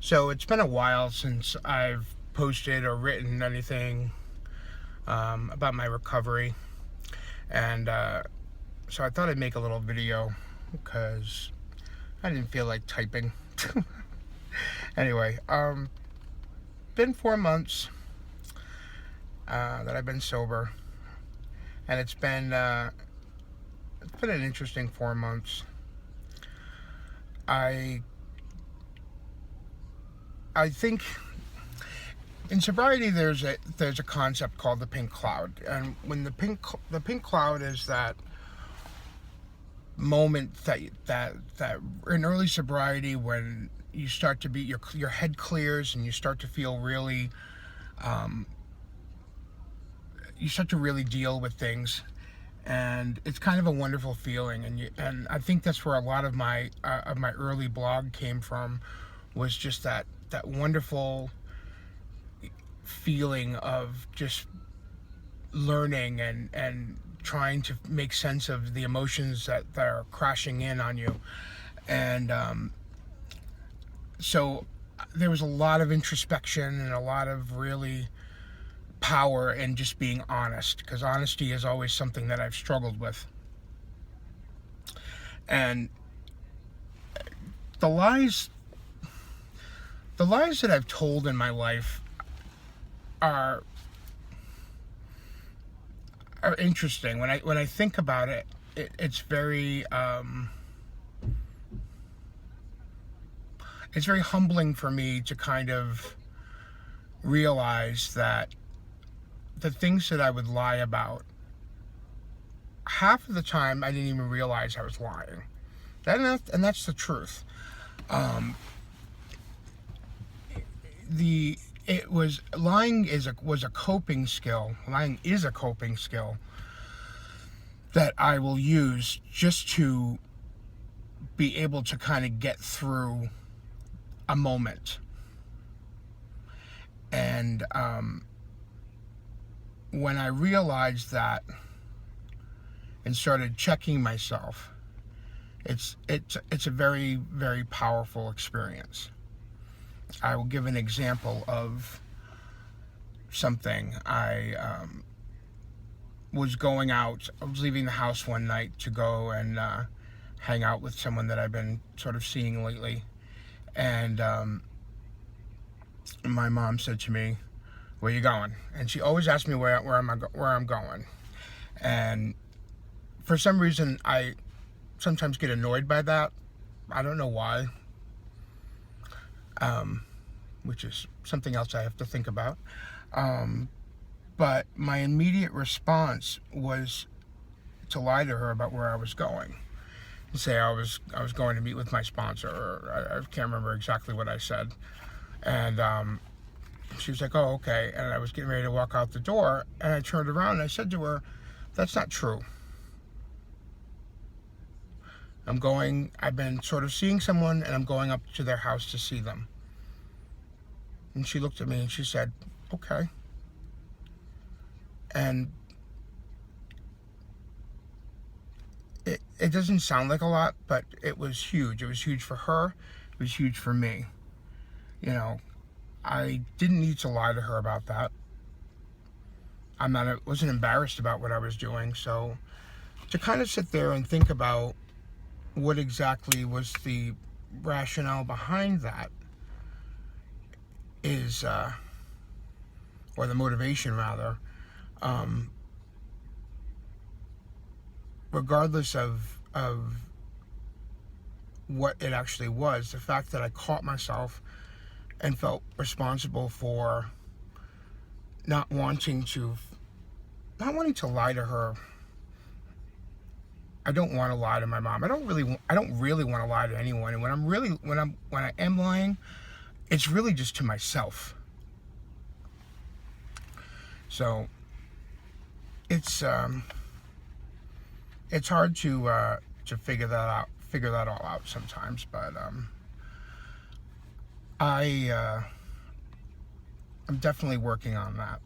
So it's been a while since I've posted or written anything about my recovery, and so I thought I'd make a little video because I didn't feel like typing. Anyway, been 4 months that I've been sober, and it's been an interesting 4 months. I think in sobriety there's a concept called the pink cloud, and when the pink cloud is that moment that in early sobriety when you start to be your head clears and you start to feel really you start to really deal with things, and it's kind of a wonderful feeling. And I think that's where a lot of my early blog came from, was just that wonderful feeling of just learning and trying to make sense of the emotions that are crashing in on you. And so there was a lot of introspection and a lot of really power in just being honest, because honesty is always something that I've struggled with. And the lies that I've told in my life are interesting. When I think about it, it's very humbling for me to kind of realize that the things that I would lie about, half of the time I didn't even realize I was lying. And that's the truth. Lying was a coping skill. Lying is a coping skill that I will use just to be able to kind of get through a moment. And when I realized that and started checking myself, it's a very, very powerful experience. I will give an example of something. I was going out. I was leaving the house one night to go and hang out with someone that I've been sort of seeing lately. And my mom said to me, "Where you going?" And she always asks me where I'm going. And for some reason, I sometimes get annoyed by that. I don't know why. Which is something else I have to think about. But my immediate response was to lie to her about where I was going. And say I was going to meet with my sponsor, or I can't remember exactly what I said. And she was like, "Oh, okay." And I was getting ready to walk out the door, and I turned around and I said to her, "That's not true. I've been sort of seeing someone, and I'm going up to their house to see them." And she looked at me and she said, "Okay." And it doesn't sound like a lot, but it was huge. It was huge for her. It was huge for me. You know, I didn't need to lie to her about that. Wasn't embarrassed about what I was doing. So to kind of sit there and think about what exactly was the rationale behind that is, or the motivation rather, regardless of what it actually was, the fact that I caught myself and felt responsible for not wanting to lie to her. I don't want to lie to my mom. I don't really want to lie to anyone. And when I am lying, it's really just to myself. So it's hard to figure that all out sometimes. But I'm definitely working on that.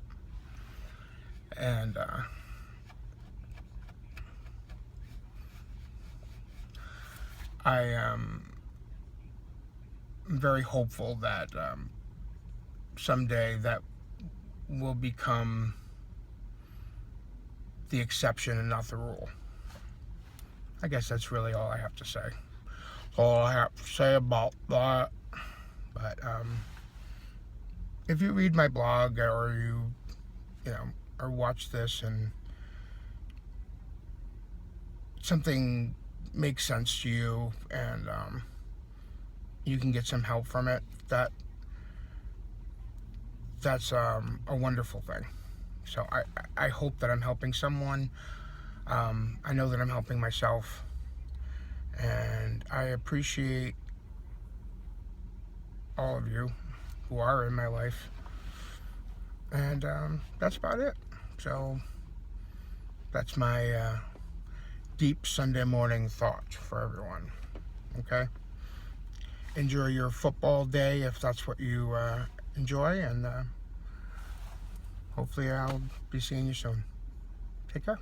And I I'm very hopeful that someday that will become the exception and not the rule. I guess that's really all I have to say. All I have to say about that. But if you read my blog or you know, or watch this and something makes sense to you and you can get some help from it, that's a wonderful thing. So I hope that I'm helping someone. I know that I'm helping myself, and I appreciate all of you who are in my life. And that's about it. So that's my deep Sunday morning thought for everyone. Okay? Enjoy your football day if that's what you enjoy, and hopefully I'll be seeing you soon. Take care.